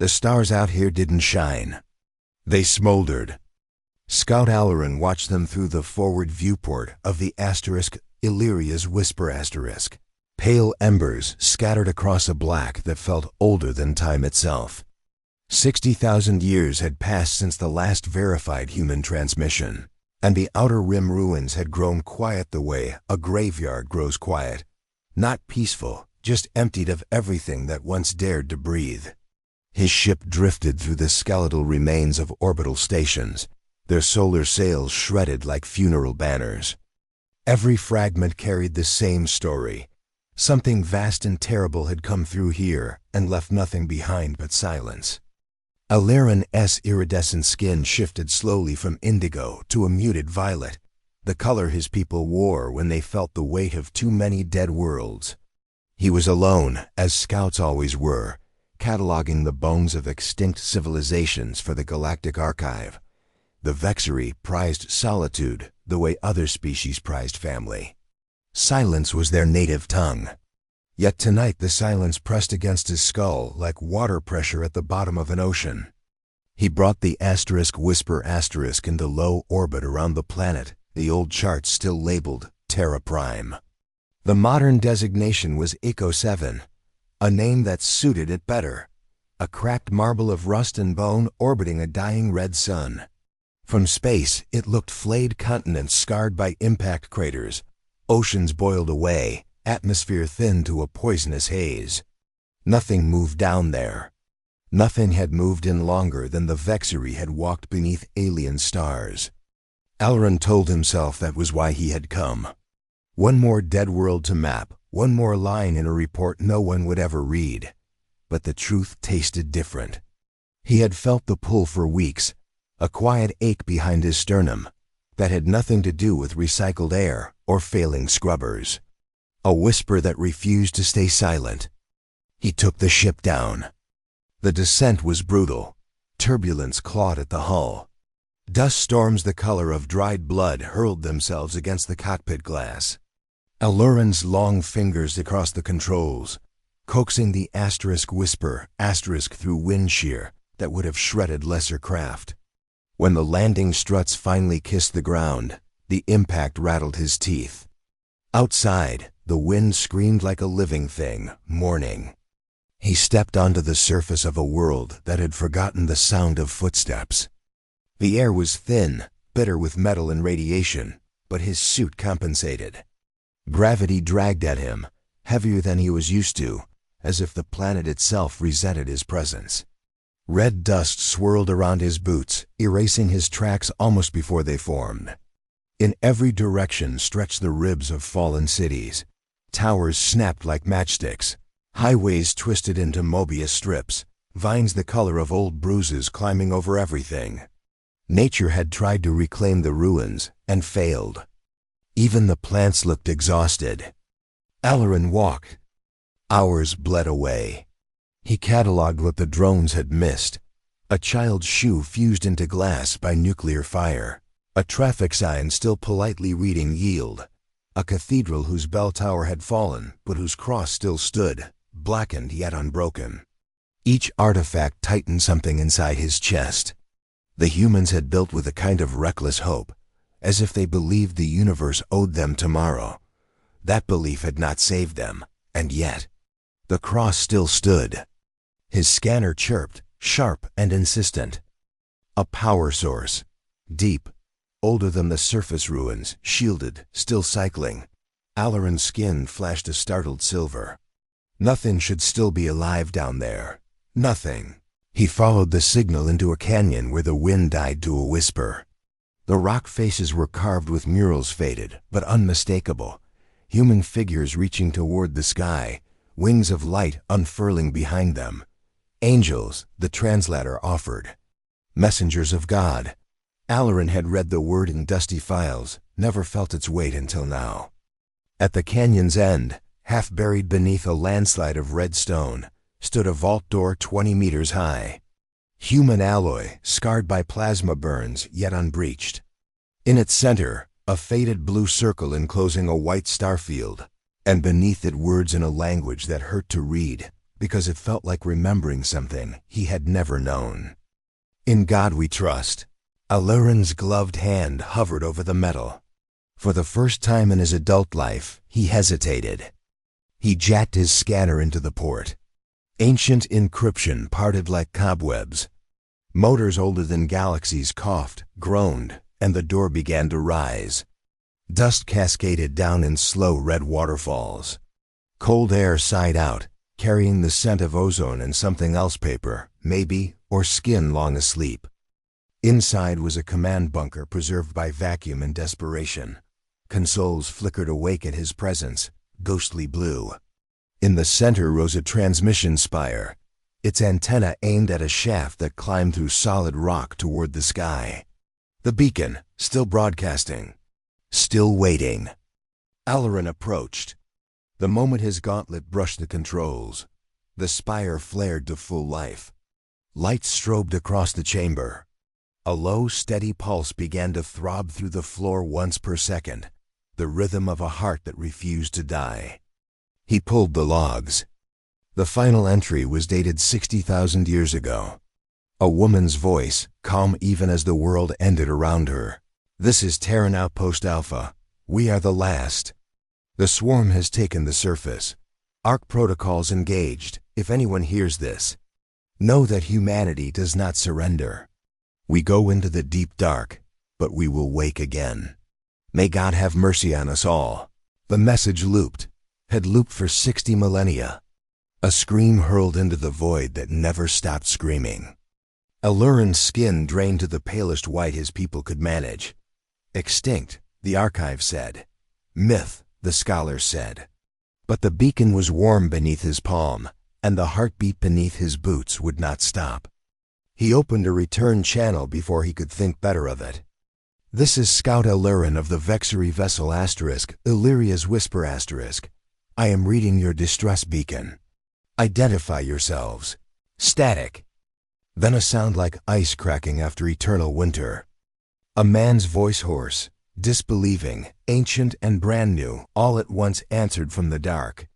The stars out here didn't shine. They smoldered. Scout Alarin watched them through the forward viewport of the Illyria's Whisper *. Pale embers scattered across a black that felt older than time itself. 60,000 years had passed since the last verified human transmission, and the outer rim ruins had grown quiet the way a graveyard grows quiet. Not peaceful, just emptied of everything that once dared to breathe. His ship drifted through the skeletal remains of orbital stations, their solar sails shredded like funeral banners. Every fragment carried the same story. Something vast and terrible had come through here and left nothing behind but silence. Alarin's iridescent skin shifted slowly from indigo to a muted violet, the color his people wore when they felt the weight of too many dead worlds. He was alone, as scouts always were, cataloging the bones of extinct civilizations for the Galactic Archive. The Vexari prized solitude the way other species prized family. Silence was their native tongue. Yet tonight the silence pressed against his skull like water pressure at the bottom of an ocean. He brought the Whisper * into low orbit around the planet, the old chart still labeled Terra Prime. The modern designation was Eco 7, a name that suited it better. A cracked marble of rust and bone orbiting a dying red sun. From space, it looked flayed continents scarred by impact craters, oceans boiled away, atmosphere thinned to a poisonous haze. Nothing moved down there. Nothing had moved in longer than the Vexari had walked beneath alien stars. Alarin told himself that was why he had come. One more dead world to map, one more line in a report no one would ever read. But the truth tasted different. He had felt the pull for weeks, a quiet ache behind his sternum that had nothing to do with recycled air or failing scrubbers. A whisper that refused to stay silent. He took the ship down. The descent was brutal. Turbulence clawed at the hull. Dust storms the color of dried blood hurled themselves against the cockpit glass. Alarin's long fingers across the controls, coaxing the Whisper * through wind shear that would have shredded lesser craft. When the landing struts finally kissed the ground, the impact rattled his teeth. Outside, the wind screamed like a living thing, mourning. He stepped onto the surface of a world that had forgotten the sound of footsteps. The air was thin, bitter with metal and radiation, but his suit compensated. Gravity dragged at him, heavier than he was used to, as if the planet itself resented his presence. Red dust swirled around his boots, erasing his tracks almost before they formed. In every direction stretched the ribs of fallen cities. Towers snapped like matchsticks. Highways twisted into Mobius strips, vines the color of old bruises climbing over everything. Nature had tried to reclaim the ruins and failed. Even the plants looked exhausted. Alarin walked. Hours bled away. He cataloged what the drones had missed. A child's shoe fused into glass by nuclear fire. A traffic sign still politely reading yield. A cathedral whose bell tower had fallen, but whose cross still stood, blackened yet unbroken. Each artifact tightened something inside his chest. The humans had built with a kind of reckless hope, as if they believed the universe owed them tomorrow. That belief had not saved them, and yet, the cross still stood. His scanner chirped, sharp and insistent. A power source, deep, older than the surface ruins, shielded, still cycling. Alarin's skin flashed a startled silver. Nothing should still be alive down there. Nothing. He followed the signal into a canyon where the wind died to a whisper. The rock faces were carved with murals faded, but unmistakable. Human figures reaching toward the sky, wings of light unfurling behind them. Angels, the translator offered. Messengers of God. Alarin had read the word in dusty files, never felt its weight until now. At the canyon's end, half buried beneath a landslide of red stone, stood a vault door 20 meters high. Human alloy, scarred by plasma burns, yet unbreached. In its center, a faded blue circle enclosing a white starfield, and beneath it words in a language that hurt to read, because it felt like remembering something he had never known. In God we trust. Alurin's gloved hand hovered over the metal. For the first time in his adult life, he hesitated. He jacked his scanner into the port. Ancient encryption parted like cobwebs. Motors older than galaxies coughed, groaned, and the door began to rise. Dust cascaded down in slow red waterfalls. Cold air sighed out, carrying the scent of ozone and something else, paper, maybe, or skin long asleep. Inside was a command bunker preserved by vacuum and desperation. Consoles flickered awake at his presence, ghostly blue. In the center rose a transmission spire, its antenna aimed at a shaft that climbed through solid rock toward the sky. The beacon, still broadcasting. Still waiting. Alurin approached. The moment his gauntlet brushed the controls, the spire flared to full life. Lights strobed across the chamber. A low, steady pulse began to throb through the floor once per second, the rhythm of a heart that refused to die. He pulled the logs. The final entry was dated 60,000 years ago. A woman's voice, calm even as the world ended around her. "This is Terran Outpost Alpha. We are the last. The swarm has taken the surface. Ark protocols engaged. If anyone hears this, know that humanity does not surrender. We go into the deep dark, but we will wake again. May God have mercy on us all." The message looped, had looped for 60 millennia. A scream hurled into the void that never stopped screaming. Alurin's skin drained to the palest white his people could manage. Extinct, the archive said. Myth, the scholars said. But the beacon was warm beneath his palm, and the heartbeat beneath his boots would not stop. He opened a return channel before he could think better of it. "This is Scout Alurin of the Vexery vessel Illyria's Whisper *. I am reading your distress beacon. Identify yourselves." Static. Then a sound like ice cracking after eternal winter. A man's voice, hoarse, disbelieving, ancient and brand new, all at once answered from the dark.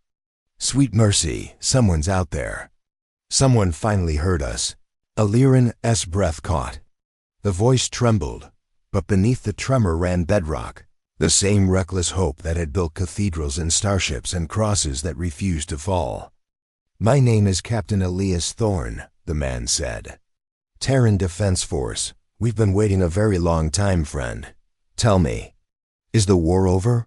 "Sweet mercy, someone's out there. Someone finally heard us." Alurin's breath caught. The voice trembled, but beneath the tremor ran bedrock, the same reckless hope that had built cathedrals and starships and crosses that refused to fall. "My name is Captain Elias Thorne," the man said. "Terran Defense Force. We've been waiting a very long time, friend. Tell me, is the war over?"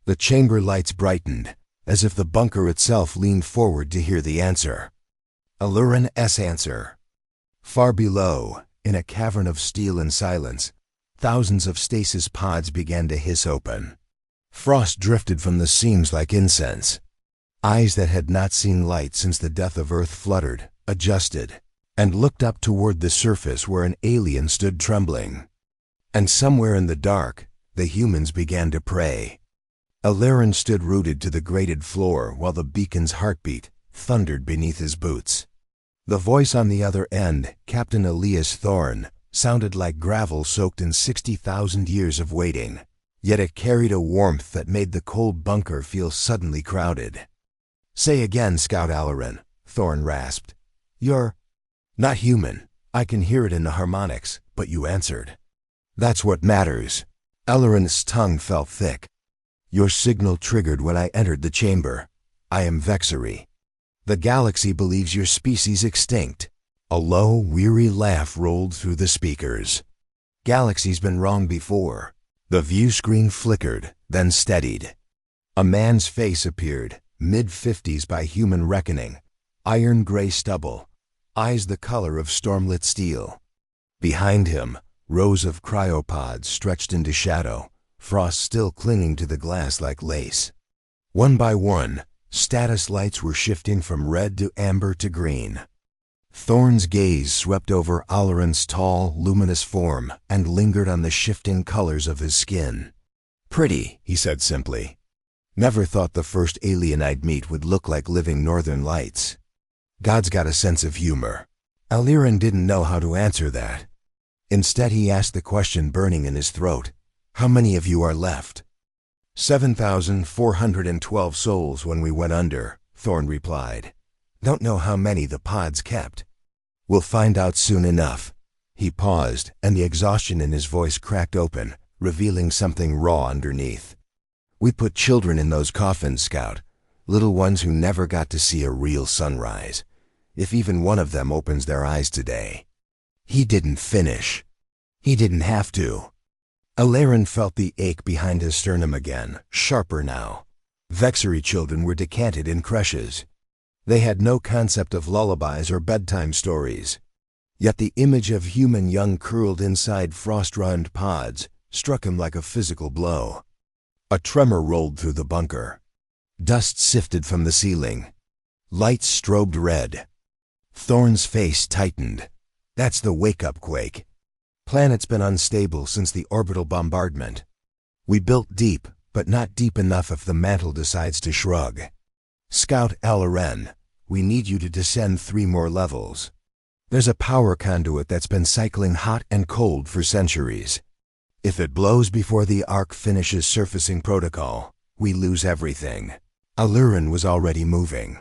The chamber lights brightened, as if the bunker itself leaned forward to hear the answer. Alurin's answer. Far below, in a cavern of steel and silence, thousands of stasis pods began to hiss open. Frost drifted from the seams like incense. Eyes that had not seen light since the death of Earth fluttered, adjusted, and looked up toward the surface where an alien stood trembling. And somewhere in the dark, the humans began to pray. Alurin stood rooted to the grated floor while the beacon's heartbeat thundered beneath his boots. The voice on the other end, Captain Elias Thorne, sounded like gravel soaked in 60,000 years of waiting, yet it carried a warmth that made the cold bunker feel suddenly crowded. "Say again, Scout Alurin," Thorne rasped. "You're not human. I can hear it in the harmonics, but you answered. That's what matters." Alurin's tongue felt thick. "Your signal triggered when I entered the chamber. I am Vexery. The galaxy believes your species extinct." A low, weary laugh rolled through the speakers. "Galaxy's been wrong before." The view screen flickered, then steadied. A man's face appeared, mid-50s by human reckoning, iron-gray stubble, eyes the color of stormlit steel. Behind him, rows of cryopods stretched into shadow, frost still clinging to the glass like lace. One by one, status lights were shifting from red to amber to green. Thorne's gaze swept over Alurin's tall, luminous form and lingered on the shifting colors of his skin. "Pretty," he said simply. "Never thought the first alien I'd meet would look like living northern lights. God's got a sense of humor." Alurin didn't know how to answer that. Instead, he asked the question burning in his throat. "How many of you are left?" 7,412 souls when we went under," Thorne replied. Don't know how many the pods kept. We'll find out soon enough. He paused, and the exhaustion in his voice cracked open, revealing something raw underneath. We put children in those coffins, Scout. Little ones who never got to see a real sunrise. If even one of them opens their eyes today. He didn't finish. He didn't have to. Alarin felt the ache behind his sternum again, sharper now. Vexery children were decanted in creches. They had no concept of lullabies or bedtime stories. Yet the image of human young curled inside frost-rimed pods struck him like a physical blow. A tremor rolled through the bunker. Dust sifted from the ceiling. Lights strobed red. Thorne's face tightened. That's the wake-up quake. Planet's been unstable since the orbital bombardment. We built deep, but not deep enough if the mantle decides to shrug. Scout Alarin, we need you to descend 3 more levels. There's a power conduit that's been cycling hot and cold for centuries. If it blows before the ark finishes surfacing protocol, we lose everything. Alarin was already moving.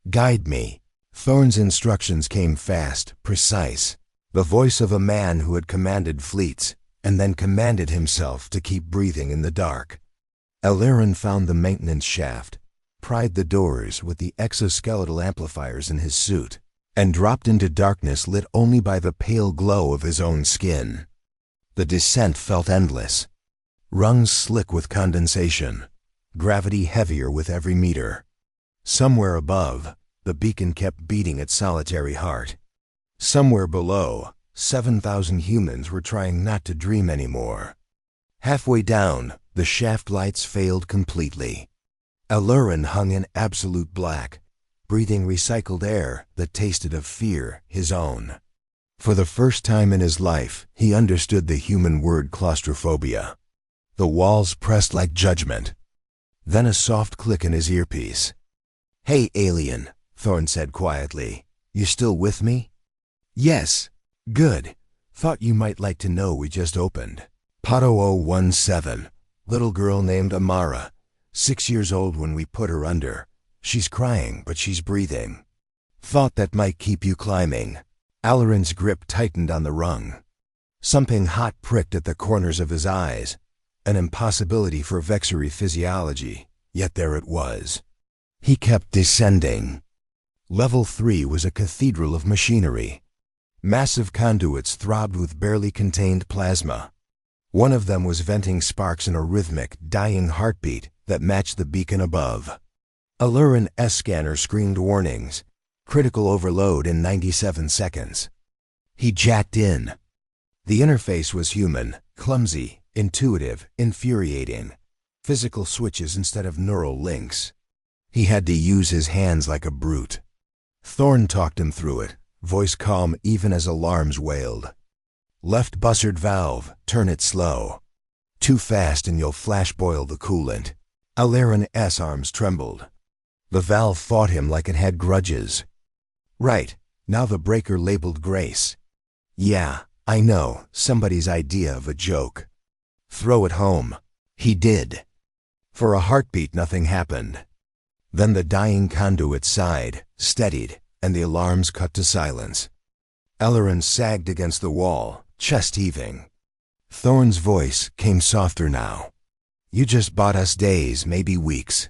Guide me. Thorne's instructions came fast, precise. The voice of a man who had commanded fleets, and then commanded himself to keep breathing in the dark. Alarin found the maintenance shaft, pried the doors with the exoskeletal amplifiers in his suit, and dropped into darkness lit only by the pale glow of his own skin. The descent felt endless. Rungs slick with condensation, gravity heavier with every meter. Somewhere above, the beacon kept beating its solitary heart. Somewhere below, 7,000 humans were trying not to dream anymore. Halfway down, the shaft lights failed completely. Alarin hung in absolute black, breathing recycled air that tasted of fear, his own. For the first time in his life, he understood the human word claustrophobia. The walls pressed like judgment. Then a soft click in his earpiece. "Hey, alien," Thorne said quietly. "You still with me?" "Yes." "Good. Thought you might like to know we just opened. Pod 0017. Little girl named Amara. 6 years old when we put her under. She's crying, but she's breathing. Thought that might keep you climbing." Alarin's grip tightened on the rung. Something hot pricked at the corners of his eyes. An impossibility for Vexery physiology, yet there it was. He kept descending. Level 3 was a cathedral of machinery. Massive conduits throbbed with barely contained plasma. One of them was venting sparks in a rhythmic, dying heartbeat that matched the beacon above. Alarin S-scanner screened warnings. Critical overload in 97 seconds. He jacked in. The interface was human, clumsy, intuitive, infuriating. Physical switches instead of neural links. He had to use his hands like a brute. Thorne talked him through it, voice calm even as alarms wailed. "Left buzzard valve, turn it slow. Too fast and you'll flash boil the coolant." Alarin S. arms trembled. The valve fought him like it had grudges. "Right, now the breaker labeled Grace." "Yeah, I know, somebody's idea of a joke." "Throw it home." He did. For a heartbeat nothing happened. Then the dying conduit sighed, steadied, and the alarms cut to silence. Alarin sagged against the wall, chest heaving. Thorne's voice came softer now. "You just bought us days, maybe weeks.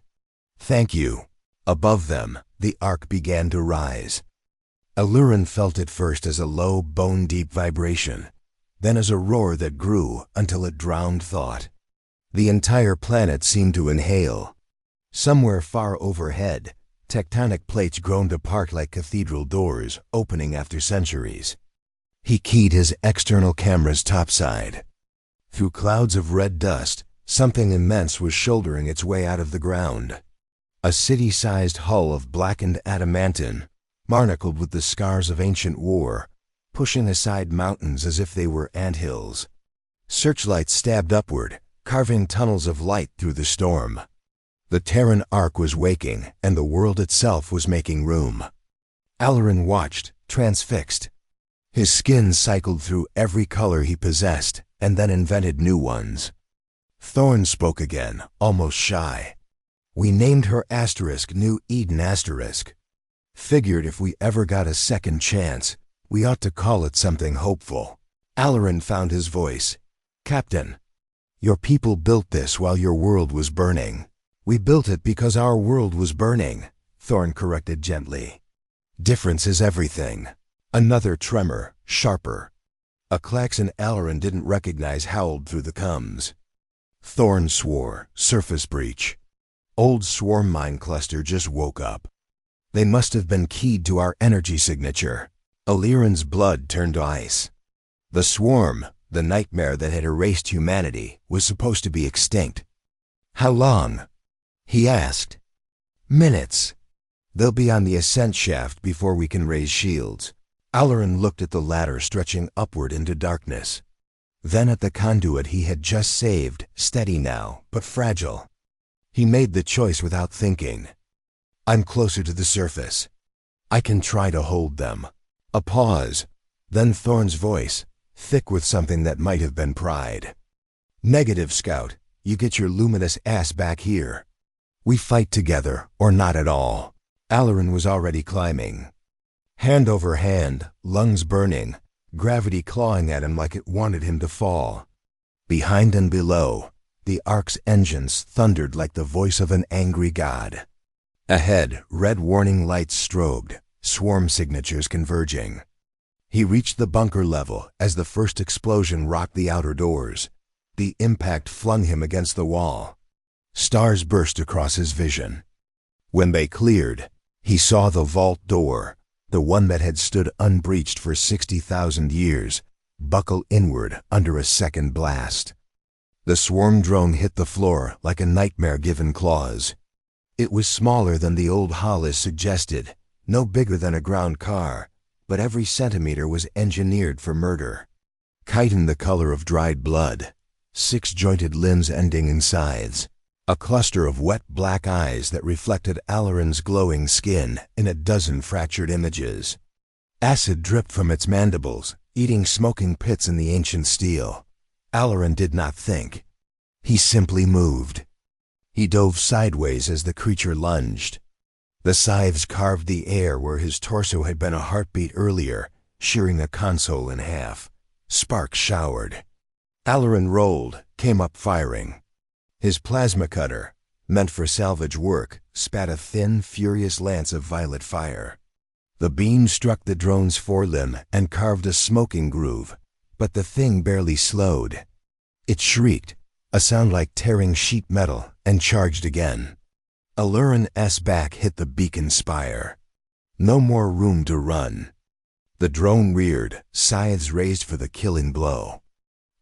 Thank you." Above them, the ark began to rise. Alarin felt it first as a low, bone-deep vibration, then as a roar that grew until it drowned thought. The entire planet seemed to inhale. Somewhere far overhead, tectonic plates groaned apart like cathedral doors, opening after centuries. He keyed his external camera's topside. Through clouds of red dust, something immense was shouldering its way out of the ground. A city-sized hull of blackened adamantine, barnacled with the scars of ancient war, pushing aside mountains as if they were anthills. Searchlights stabbed upward, carving tunnels of light through the storm. The Terran ark was waking, and the world itself was making room. Alarin watched, transfixed. His skin cycled through every color he possessed, and then invented new ones. Thorne spoke again, almost shy. "We named her Asterisk New Eden Asterisk. Figured if we ever got a second chance, we ought to call it something hopeful. Alarin found his voice. Captain, your people built this while your world was burning. We built it because our world was burning, Thorn corrected gently. Difference is everything. Another tremor, sharper. A klaxon Alarin didn't recognize howled through the cums. Thorn swore, surface breach. Old swarm mine cluster just woke up. They must have been keyed to our energy signature. Illyrian's blood turned to ice. The swarm, the nightmare that had erased humanity, was supposed to be extinct. How long? He asked. Minutes. They'll be on the ascent shaft before we can raise shields. Alarin looked at the ladder stretching upward into darkness. Then at the conduit he had just saved, steady now, but fragile. He made the choice without thinking. I'm closer to the surface. I can try to hold them. A pause. Then Thorn's voice, thick with something that might have been pride. Negative, Scout. You get your luminous ass back here. We fight together, or not at all. Alarin was already climbing. Hand over hand, lungs burning, gravity clawing at him like it wanted him to fall. Behind and below, the ark's engines thundered like the voice of an angry god. Ahead, red warning lights strobed, swarm signatures converging. He reached the bunker level as the first explosion rocked the outer doors. The impact flung him against the wall. Stars burst across his vision. When they cleared, he saw the vault door, the one that had stood unbreached for 60,000 years, buckle inward under a second blast. The swarm drone hit the floor like a nightmare-given claws. It was smaller than the old Hollis suggested, no bigger than a ground car, but every centimeter was engineered for murder. Chitin the color of dried blood, 6 jointed limbs ending in scythes, a cluster of wet black eyes that reflected Alarin's glowing skin in a dozen fractured images. Acid dripped from its mandibles, eating smoking pits in the ancient steel. Alarin did not think. He simply moved. He dove sideways as the creature lunged. The scythes carved the air where his torso had been a heartbeat earlier, shearing a console in half. Sparks showered. Alarin rolled, came up firing. His plasma cutter, meant for salvage work, spat a thin, furious lance of violet fire. The beam struck the drone's forelimb and carved a smoking groove, but the thing barely slowed. It shrieked, a sound like tearing sheet metal, and charged again. Illyrian's back hit the beacon spire. No more room to run. The drone reared, scythes raised for the killing blow.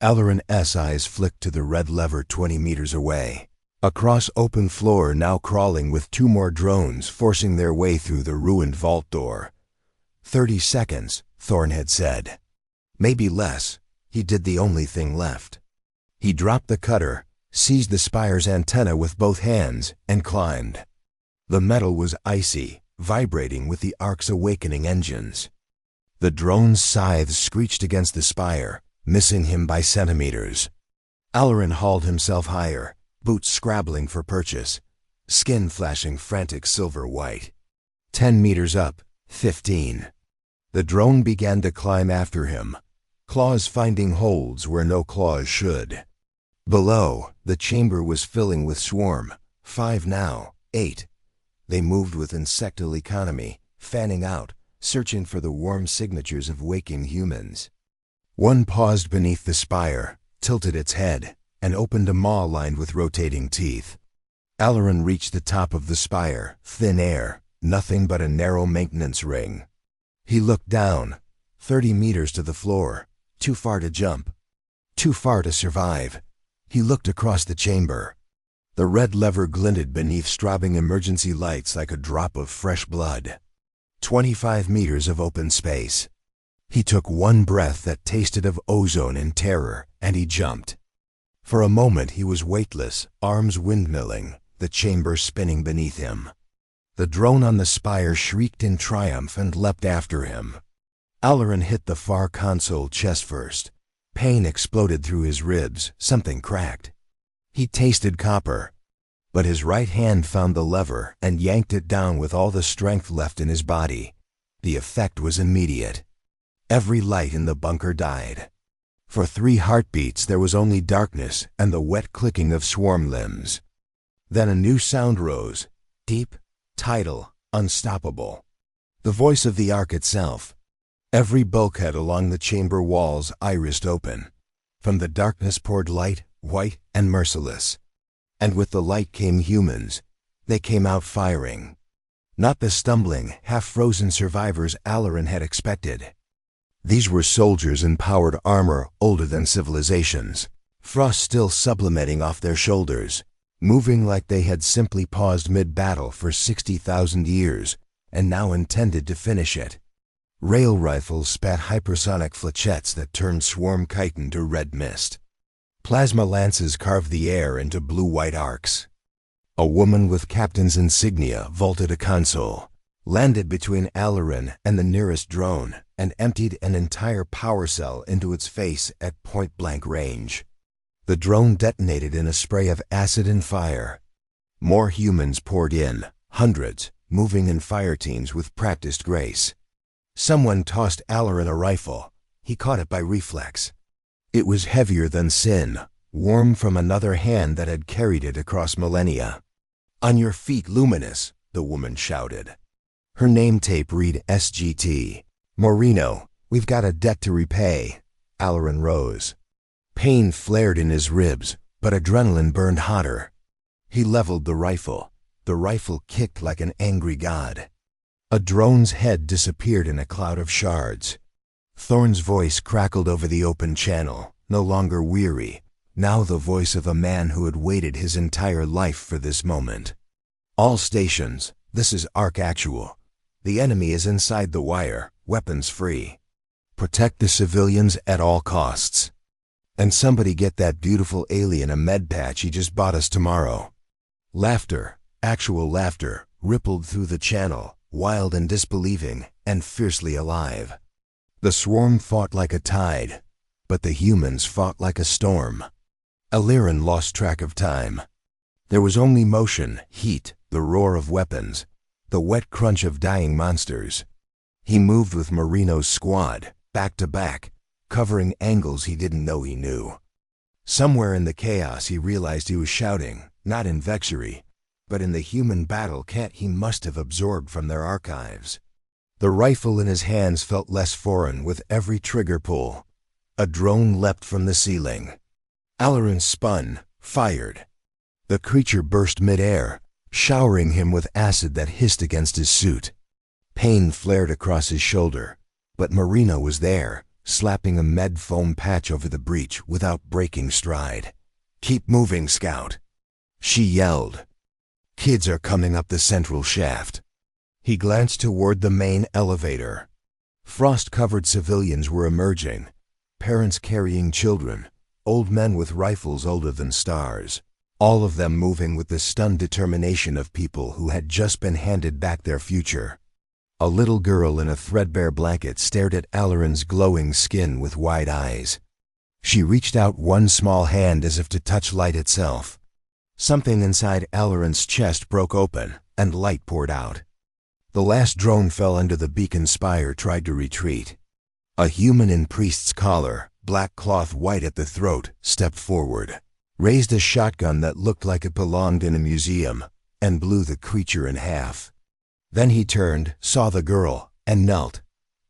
Alarin's eyes flicked to the red lever 20 meters away. Across open floor now crawling with 2 more drones forcing their way through the ruined vault door. 30 seconds, Thorn had said. Maybe less. He did the only thing left. He dropped the cutter, seized the spire's antenna with both hands, and climbed. The metal was icy, vibrating with the ark's awakening engines. The drone's scythes screeched against the spire, missing him by centimeters. Alarin hauled himself higher, boots scrabbling for purchase, skin flashing frantic silver white. 10 meters up, 15. The drone began to climb after him, claws finding holds where no claws should. Below, the chamber was filling with swarm, 5 now, 8. They moved with insectal economy, fanning out, searching for the warm signatures of waking humans. One paused beneath the spire, tilted its head, and opened a maw lined with rotating teeth. Alarin reached the top of the spire, thin air, nothing but a narrow maintenance ring. He looked down, 30 meters to the floor, too far to jump, too far to survive. He looked across the chamber. The red lever glinted beneath strobing emergency lights like a drop of fresh blood. 25 meters of open space. He took one breath that tasted of ozone and terror, and he jumped. For a moment he was weightless, arms windmilling, the chamber spinning beneath him. The drone on the spire shrieked in triumph and leapt after him. Alarin hit the far console chest first. Pain exploded through his ribs, something cracked. He tasted copper. But his right hand found the lever and yanked it down with all the strength left in his body. The effect was immediate. Every light in the bunker died. For 3 heartbeats there was only darkness and the wet clicking of swarm limbs. Then a new sound rose, deep, tidal, unstoppable. The voice of the ark itself. Every bulkhead along the chamber walls irised open. From the darkness poured light, white and merciless. And with the light came humans. They came out firing. Not the stumbling, half-frozen survivors Alarin had expected. These were soldiers in powered armor older than civilizations, frost still sublimating off their shoulders, moving like they had simply paused mid-battle for 60,000 years, and now intended to finish it. Rail rifles spat hypersonic flechettes that turned swarm chitin to red mist. Plasma lances carved the air into blue-white arcs. A woman with captain's insignia vaulted a console, landed between Alarin and the nearest drone, and emptied an entire power cell into its face at point-blank range. The drone detonated in a spray of acid and fire. More humans poured in, hundreds, moving in fire teams with practiced grace. Someone tossed Alarin a rifle. He caught it by reflex. It was heavier than sin, warm from another hand that had carried it across millennia. "On your feet, Luminous," the woman shouted. Her name tape read SGT. "Moreno, we've got a debt to repay." Alarin rose. Pain flared in his ribs, but adrenaline burned hotter. He leveled the rifle. The rifle kicked like an angry god. A drone's head disappeared in a cloud of shards. Thorne's voice crackled over the open channel, no longer weary, now the voice of a man who had waited his entire life for this moment. "All stations, this is Ark Actual. The enemy is inside the wire, weapons free. Protect the civilians at all costs. And somebody get that beautiful alien a med patch he just bought us tomorrow." Laughter, actual laughter, rippled through the channel, wild and disbelieving, and fiercely alive. The swarm fought like a tide, but the humans fought like a storm. Alarin lost track of time. There was only motion, heat, the roar of weapons, the wet crunch of dying monsters. He moved with Moreno's squad, back to back, covering angles he didn't know he knew. Somewhere in the chaos he realized he was shouting, not in Vexury, but in the human battle cant he must have absorbed from their archives. The rifle in his hands felt less foreign with every trigger pull. A drone leapt from the ceiling. Alarin spun, fired. The creature burst midair, showering him with acid that hissed against his suit. Pain flared across his shoulder, but Moreno was there, slapping a med foam patch over the breach without breaking stride. "Keep moving, Scout," she yelled. "Kids are coming up the central shaft." He glanced toward the main elevator. Frost-covered civilians were emerging, parents carrying children, old men with rifles older than stars, all of them moving with the stunned determination of people who had just been handed back their future. A little girl in a threadbare blanket stared at Alarin's glowing skin with wide eyes. She reached out one small hand as if to touch light itself. Something inside Alarin's chest broke open, and light poured out. The last drone fell under the beacon spire, tried to retreat. A human in priest's collar, black cloth white at the throat, stepped forward, raised a shotgun that looked like it belonged in a museum, and blew the creature in half. Then he turned, saw the girl, and knelt.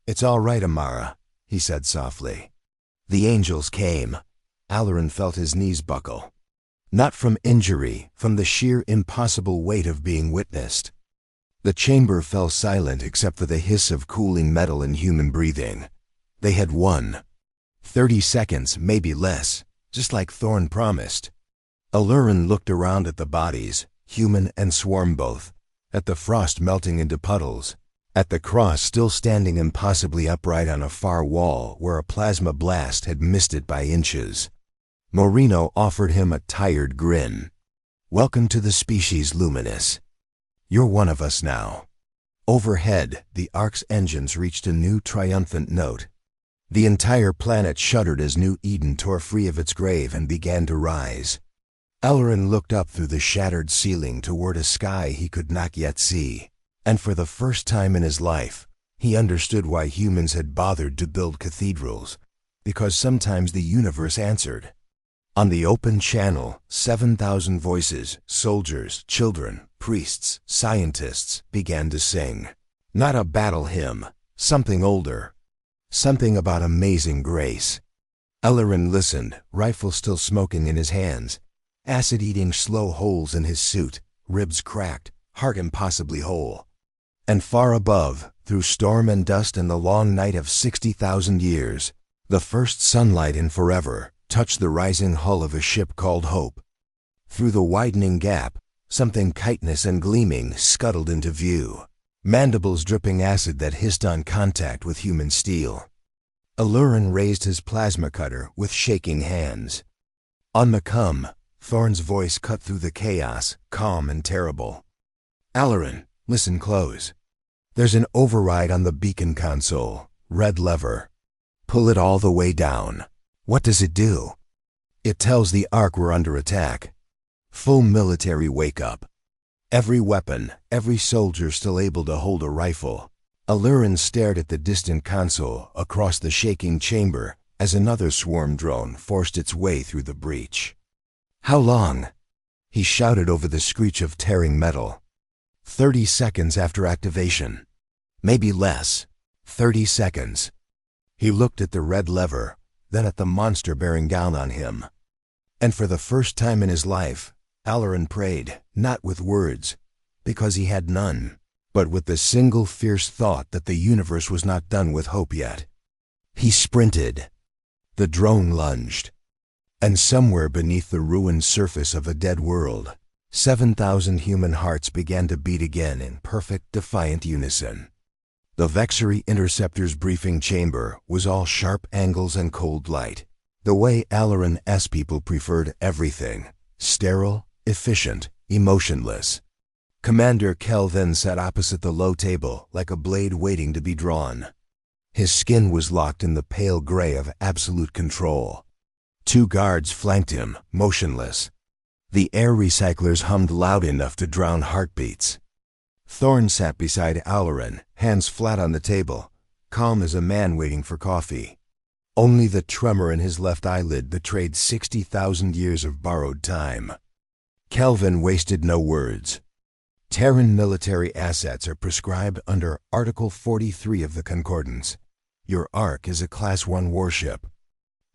"It's all right, Amara," he said softly. The angels came. Alarin felt his knees buckle. Not from injury, from the sheer impossible weight of being witnessed. The chamber fell silent except for the hiss of cooling metal and human breathing. They had won. 30 seconds, maybe less, just like Thorne promised. Alarin looked around at the bodies, human and swarm both, at the frost melting into puddles, at the cross still standing impossibly upright on a far wall where a plasma blast had missed it by inches. Moreno offered him a tired grin. "Welcome to the species, Luminous. You're one of us now." Overhead, the Ark's engines reached a new triumphant note. The entire planet shuddered as New Eden tore free of its grave and began to rise. Ellerin looked up through the shattered ceiling toward a sky he could not yet see, and for the first time in his life, he understood why humans had bothered to build cathedrals, because sometimes the universe answered. On the open channel, 7,000 voices, soldiers, children, priests, scientists, began to sing. Not a battle hymn, something older, something about amazing grace. Ellerin listened, rifle still smoking in his hands, acid eating slow holes in his suit, ribs cracked, heart impossibly whole. And far above, through storm and dust and the long night of 60,000 years, the first sunlight in forever touched the rising hull of a ship called Hope. Through the widening gap, something chitinous and gleaming scuttled into view, mandibles dripping acid that hissed on contact with human steel. Ellerin raised his plasma cutter with shaking hands. On the come, Thorn's voice cut through the chaos, calm and terrible. Ellerin, listen close. There's an override on the beacon console, red lever. Pull it all the way down. What does it do? It tells the Ark we're under attack. Full military wake-up. Every weapon, every soldier still able to hold a rifle. Ellerin stared at the distant console across the shaking chamber as another swarm drone forced its way through the breach. How long? He shouted over the screech of tearing metal. 30 seconds after activation. Maybe less. 30 seconds. He looked at the red lever, then at the monster bearing down on him. And for the first time in his life, Ellerin prayed, not with words, because he had none, but with the single fierce thought that the universe was not done with hope yet. He sprinted. The drone lunged. And somewhere beneath the ruined surface of a dead world, 7,000 human hearts began to beat again in perfect, defiant unison. The Vexery Interceptor's briefing chamber was all sharp angles and cold light, the way Ellerin-S people preferred everything, sterile, efficient, emotionless. Commander Kell then sat opposite the low table like a blade waiting to be drawn. His skin was locked in the pale gray of absolute control. 2 guards flanked him, motionless. The air recyclers hummed loud enough to drown heartbeats. Thorn sat beside Ellerin, hands flat on the table, calm as a man waiting for coffee. Only the tremor in his left eyelid betrayed 60,000 years of borrowed time. Kelvin wasted no words. Terran military assets are prescribed under Article 43 of the Concordance. Your Ark is a Class 1 warship.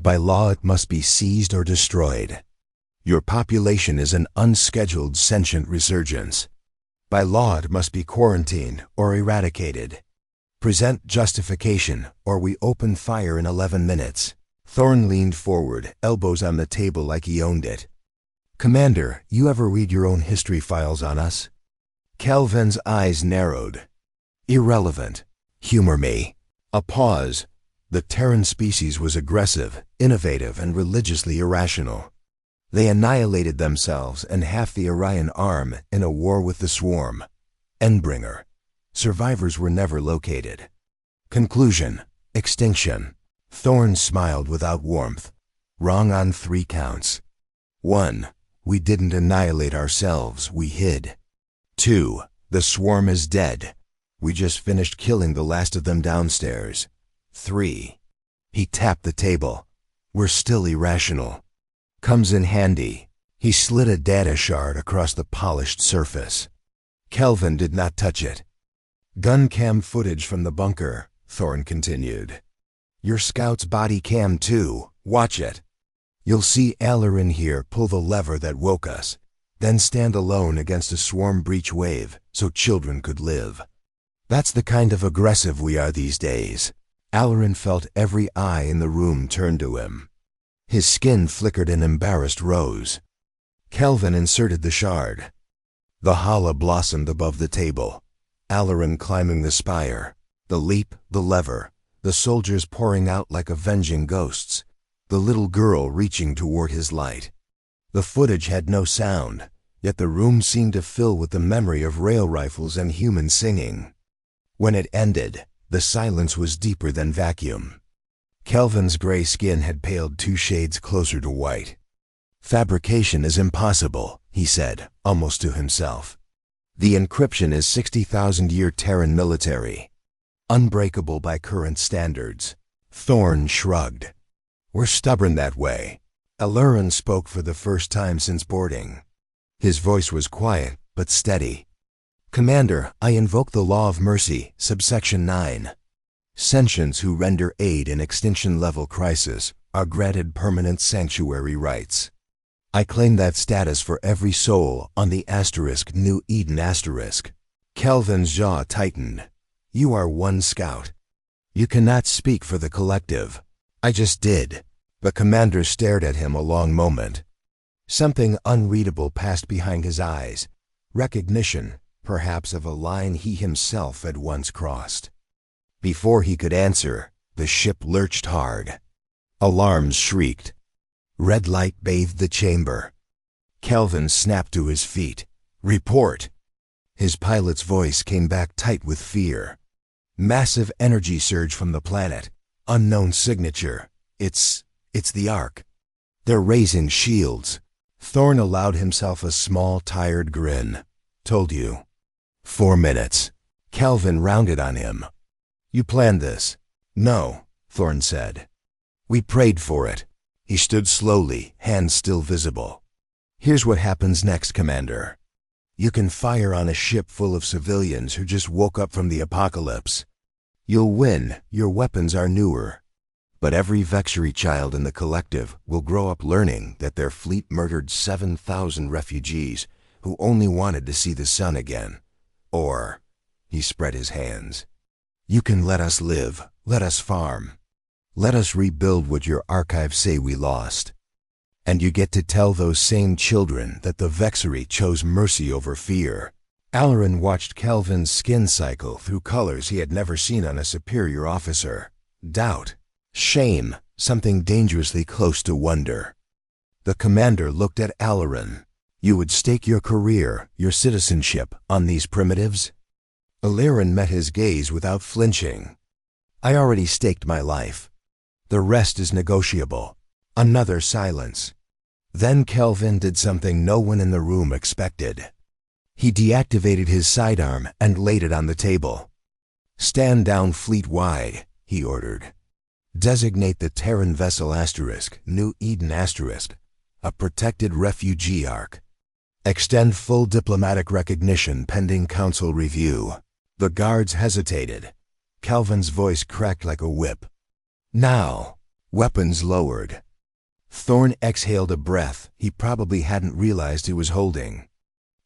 By law it must be seized or destroyed. Your population is an unscheduled sentient resurgence. By law it must be quarantined or eradicated. Present justification or we open fire in 11 minutes. Thorn leaned forward, elbows on the table like he owned it. Commander, you ever read your own history files on us? Kelvin's eyes narrowed. Irrelevant. Humor me. A pause. The Terran species was aggressive, innovative, and religiously irrational. They annihilated themselves and half the Orion arm in a war with the Swarm. Endbringer. Survivors were never located. Conclusion. Extinction. Thorn smiled without warmth. Wrong on 3 counts. 1. We didn't annihilate ourselves, we hid. 2. The Swarm is dead. We just finished killing the last of them downstairs. 3. He tapped the table. We're still irrational. Comes in handy. He slid a data shard across the polished surface. Kelvin did not touch it. Gun cam footage from the bunker, Thorn continued. Your scout's body cam too. Watch it. You'll see Ellerin here pull the lever that woke us, then stand alone against a swarm breach wave so children could live. That's the kind of aggressive we are these days. Ellerin felt every eye in the room turn to him. His skin flickered an embarrassed rose. Kelvin inserted the shard. The hala blossomed above the table. Ellerin climbing the spire. The leap, the lever. The soldiers pouring out like avenging ghosts. The little girl reaching toward his light. The footage had no sound, yet the room seemed to fill with the memory of rail rifles and human singing. When it ended, the silence was deeper than vacuum. Kelvin's gray skin had paled 2 shades closer to white. Fabrication is impossible, he said, almost to himself. The encryption is 60,000-year Terran military. Unbreakable by current standards. Thorn shrugged. We're stubborn that way. Alurin spoke for the first time since boarding. His voice was quiet, but steady. Commander, I invoke the law of mercy, subsection 9. Sentients who render aid in extinction-level crisis are granted permanent sanctuary rights. I claim that status for every soul on the New Eden*. Kelvin's jaw tightened. You are one scout. You cannot speak for the collective. I just did. The commander stared at him a long moment. Something unreadable passed behind his eyes. Recognition, perhaps, of a line he himself had once crossed. Before he could answer, the ship lurched hard. Alarms shrieked. Red light bathed the chamber. Kelvin snapped to his feet. Report! His pilot's voice came back tight with fear. Massive energy surge from the planet. Unknown signature. It's the Ark. They're raising shields. Thorn allowed himself a small, tired grin. Told you. 4 minutes. Kelvin rounded on him. You planned this? No, Thorn said. We prayed for it. He stood slowly, hands still visible. Here's what happens next, Commander. You can fire on a ship full of civilians who just woke up from the apocalypse. You'll win, your weapons are newer. But every Vexury child in the collective will grow up learning that their fleet murdered 7,000 refugees who only wanted to see the sun again. Or, he spread his hands. You can let us live, let us farm. Let us rebuild what your archives say we lost. And you get to tell those same children that the Vexury chose mercy over fear. Alurin watched Kelvin's skin cycle through colors he had never seen on a superior officer. Doubt, shame, something dangerously close to wonder. The commander looked at Alurin. You would stake your career, your citizenship, on these primitives? Alurin met his gaze without flinching. I already staked my life. The rest is negotiable. Another silence. Then Kelvin did something no one in the room expected. He deactivated his sidearm and laid it on the table. Stand down fleet-wide, he ordered. Designate the Terran vessel New Eden*, a protected refugee ark. Extend full diplomatic recognition pending council review. The guards hesitated. Kelvin's voice cracked like a whip. Now, weapons lowered. Thorn exhaled a breath he probably hadn't realized he was holding.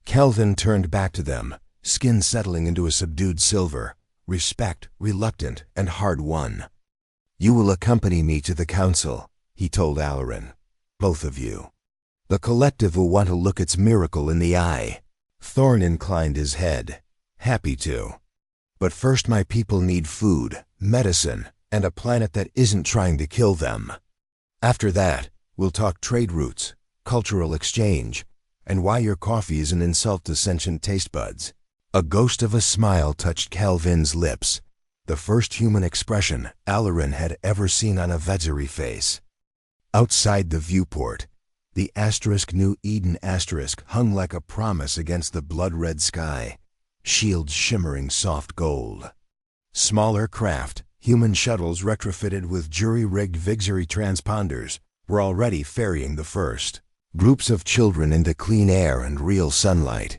Kelvin turned back to them, skin settling into a subdued silver, respect, reluctant, and hard-won. You will accompany me to the council, he told Alurin. Both of you. The collective will want to look its miracle in the eye. Thorn inclined his head. Happy to. But first my people need food, medicine, and a planet that isn't trying to kill them. After that, we'll talk trade routes, cultural exchange, and why your coffee is an insult to sentient taste buds. A ghost of a smile touched Kelvin's lips, the first human expression Alurin had ever seen on a Vexury face. Outside the viewport, the New Eden* hung like a promise against the blood-red sky, shields shimmering soft gold. Smaller craft, human shuttles retrofitted with jury-rigged Vexury transponders, were already ferrying the first. Groups of children into clean air and real sunlight.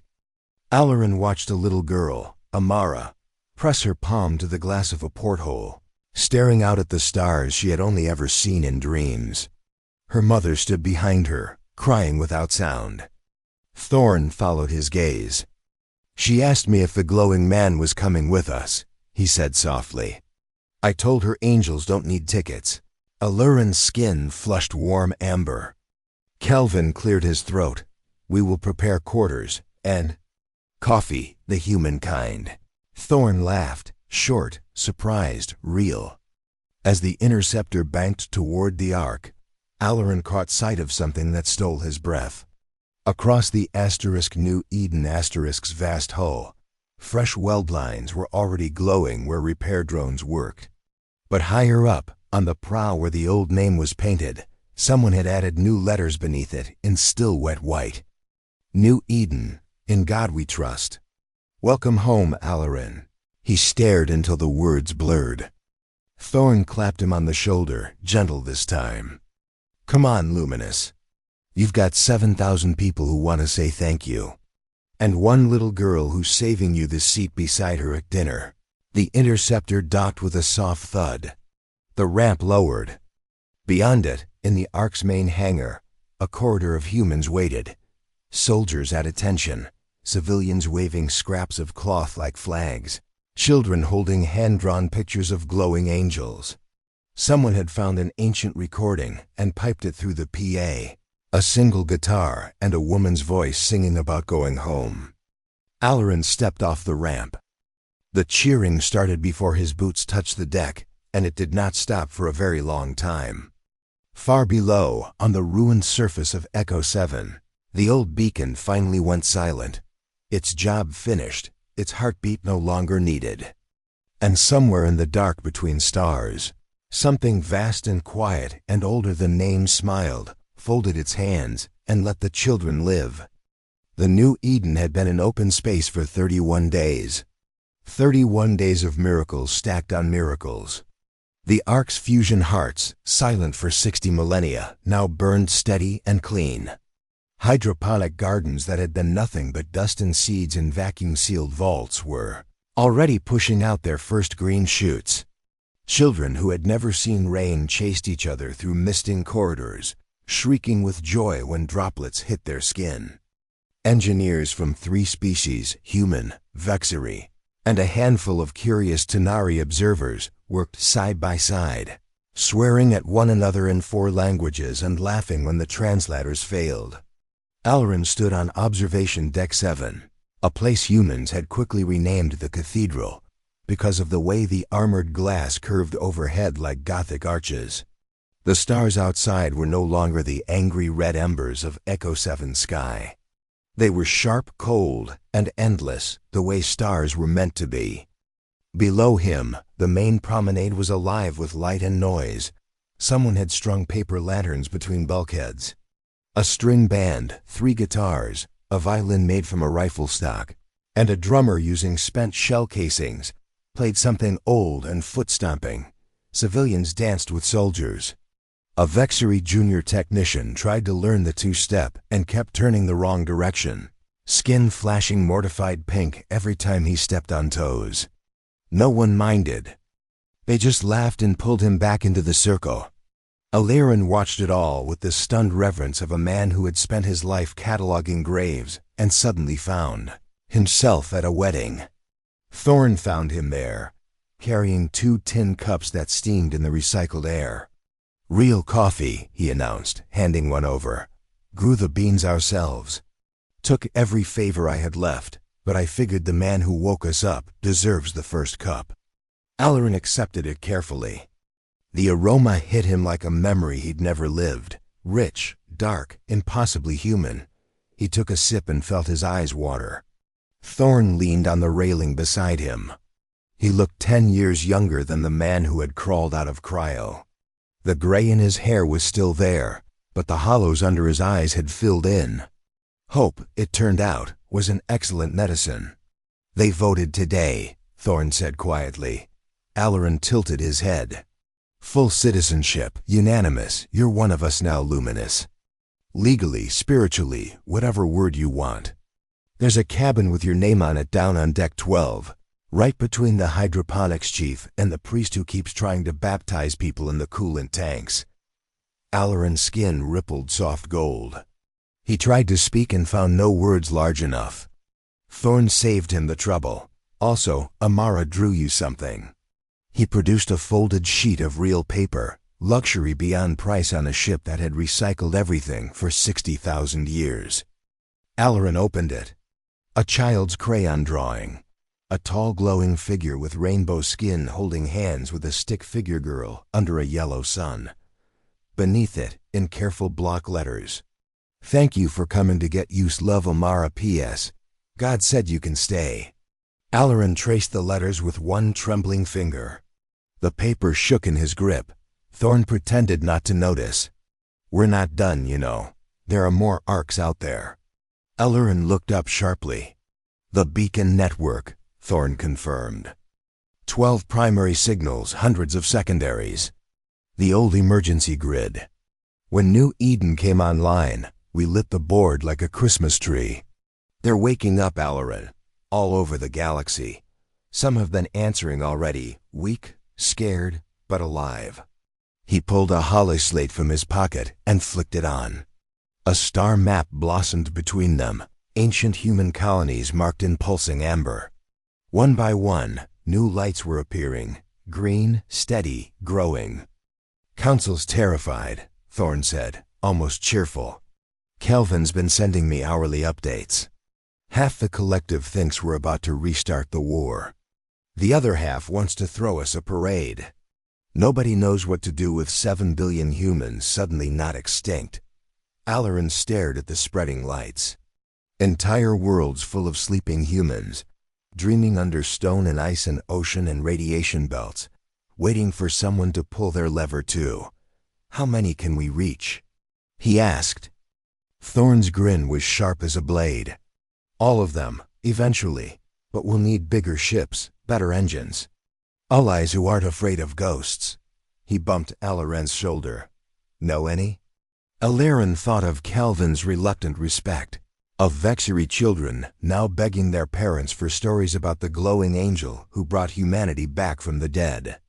Alurin watched a little girl, Amara, press her palm to the glass of a porthole, staring out at the stars she had only ever seen in dreams. Her mother stood behind her, crying without sound. Thorn followed his gaze. She asked me if the glowing man was coming with us, he said softly. I told her angels don't need tickets. Alurin's skin flushed warm amber. Kelvin cleared his throat. We will prepare quarters, and coffee, the humankind. Thorn laughed, short, surprised, real. As the interceptor banked toward the Ark, Alurin caught sight of something that stole his breath. Across the New Eden*'s vast hull, fresh weld lines were already glowing where repair drones worked. But higher up, on the prow where the old name was painted, Someone had added new letters beneath it in still wet white. New Eden, in God we trust. Welcome home, Alarin. He stared until the words blurred. Thorn clapped him on the shoulder, gentle this time. Come on, Luminous. You've got 7,000 people who want to say thank you. And one little girl who's saving you the seat beside her at dinner. The interceptor docked with a soft thud. The ramp lowered. Beyond it, in the ark's main hangar, a corridor of humans waited. Soldiers at attention, civilians waving scraps of cloth like flags, children holding hand-drawn pictures of glowing angels. Someone had found an ancient recording and piped it through the PA. A single guitar and a woman's voice singing about going home. Alarin stepped off the ramp. The cheering started before his boots touched the deck, and it did not stop for a very long time. Far below, on the ruined surface of Echo 7, the old beacon finally went silent. Its job finished, its heartbeat no longer needed. And somewhere in the dark between stars, something vast and quiet and older than names smiled, folded its hands, and let the children live. The new Eden had been an open space for 31 days. 31 days of miracles stacked on miracles. The ark's fusion hearts, silent for 60 millennia, now burned steady and clean. Hydroponic gardens that had been nothing but dust and seeds in vacuum-sealed vaults were already pushing out their first green shoots. Children who had never seen rain chased each other through misting corridors, shrieking with joy when droplets hit their skin. Engineers from 3 species, human, Vexari, and a handful of curious Tenari observers worked side by side, swearing at one another in 4 languages and laughing when the translators failed. Alarin stood on Observation Deck 7, a place humans had quickly renamed the Cathedral because of the way the armored glass curved overhead like Gothic arches. The stars outside were no longer the angry red embers of Echo 7's sky. They were sharp, cold, and endless, the way stars were meant to be. Below him, the main promenade was alive with light and noise. Someone had strung paper lanterns between bulkheads. A string band, 3 guitars, a violin made from a rifle stock, and a drummer using spent shell casings played something old and foot-stomping. Civilians danced with soldiers. A Vexari junior technician tried to learn the 2-step and kept turning the wrong direction, skin flashing mortified pink every time he stepped on toes. No one minded. They just laughed and pulled him back into the circle. Alarin watched it all with the stunned reverence of a man who had spent his life cataloging graves and suddenly found himself at a wedding. Thorn found him there, carrying 2 tin cups that steamed in the recycled air. Real coffee, he announced, handing one over. Grew the beans ourselves. Took every favor I had left, but I figured the man who woke us up deserves the first cup. Alarin accepted it carefully. The aroma hit him like a memory he'd never lived. Rich, dark, impossibly human. He took a sip and felt his eyes water. Thorn leaned on the railing beside him. He looked 10 years younger than the man who had crawled out of cryo. The gray in his hair was still there, but the hollows under his eyes had filled in. Hope, it turned out, was an excellent medicine. They voted today, Thorn said quietly. Alarin tilted his head. Full citizenship, unanimous, you're one of us now, Luminous. Legally, spiritually, whatever word you want. There's a cabin with your name on it down on Deck 12. Right between the hydroponics chief and the priest who keeps trying to baptize people in the coolant tanks. Alarin's skin rippled soft gold. He tried to speak and found no words large enough. Thorn saved him the trouble. Also, Amara drew you something. He produced a folded sheet of real paper, luxury beyond price on a ship that had recycled everything for 60,000 years. Alarin opened it. A child's crayon drawing. A tall glowing figure with rainbow skin holding hands with a stick figure girl under a yellow sun. Beneath it, in careful block letters, "Thank you for coming to get use love Amara P.S. God said you can stay." Alarin traced the letters with one trembling finger. The paper shook in his grip. Thorn pretended not to notice. We're not done, you know. There are more arks out there. Ellerin looked up sharply. The beacon network, Thorn confirmed. 12 primary signals, hundreds of secondaries. The old emergency grid. When New Eden came online, we lit the board like a Christmas tree. They're waking up, Ellerin, all over the galaxy. Some have been answering already, weak, scared, but alive. He pulled a holoslate from his pocket and flicked it on. A star map blossomed between them, ancient human colonies marked in pulsing amber. One by one, new lights were appearing, green, steady, growing. Council's terrified, Thorn said, almost cheerful. Kelvin's been sending me hourly updates. Half the collective thinks we're about to restart the war. The other half wants to throw us a parade. Nobody knows what to do with 7 billion humans suddenly not extinct. Ellerin stared at the spreading lights. Entire worlds full of sleeping humans, dreaming under stone and ice and ocean and radiation belts, waiting for someone to pull their lever too. How many can we reach? He asked. Thorn's grin was sharp as a blade. All of them, eventually, but we'll need bigger ships, better engines. Allies who aren't afraid of ghosts. He bumped Ellerin's shoulder. Know any? Ellerin thought of Kelvin's reluctant respect, of Vexery children now begging their parents for stories about the glowing angel who brought humanity back from the dead.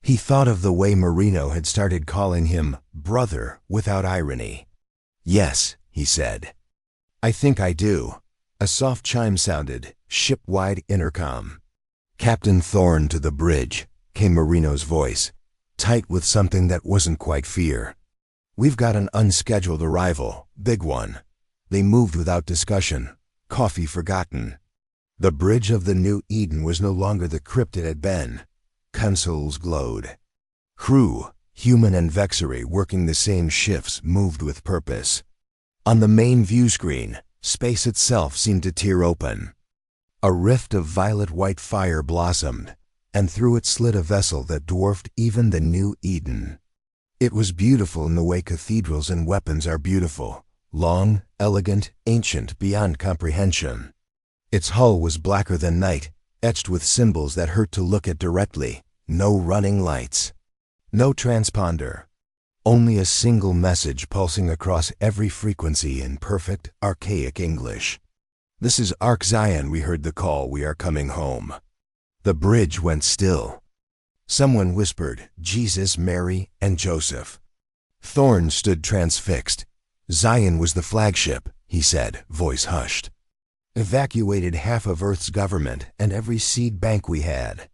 He thought of the way Marino had started calling him brother without irony. Yes, he said. I think I do. A soft chime sounded, ship-wide intercom. Captain Thorn to the bridge, came Marino's voice, tight with something that wasn't quite fear. We've got an unscheduled arrival, big one. They moved without discussion, coffee forgotten. The bridge of the New Eden was no longer the crypt it had been. Consoles glowed. Crew, human and Vexery working the same shifts, moved with purpose. On the main view screen, space itself seemed to tear open. A rift of violet-white fire blossomed, and through it slid a vessel that dwarfed even the New Eden. It was beautiful in the way cathedrals and weapons are beautiful, long, elegant, ancient beyond comprehension. Its hull was blacker than night, etched with symbols that hurt to look at directly. No running lights. No transponder. Only a single message pulsing across every frequency in perfect, archaic English. This is Ark Zion, we heard the call, we are coming home. The bridge went still. Someone whispered, Jesus, Mary, and Joseph. Thorn stood transfixed. Zion was the flagship, he said, voice hushed. Evacuated half of Earth's government and every seed bank we had.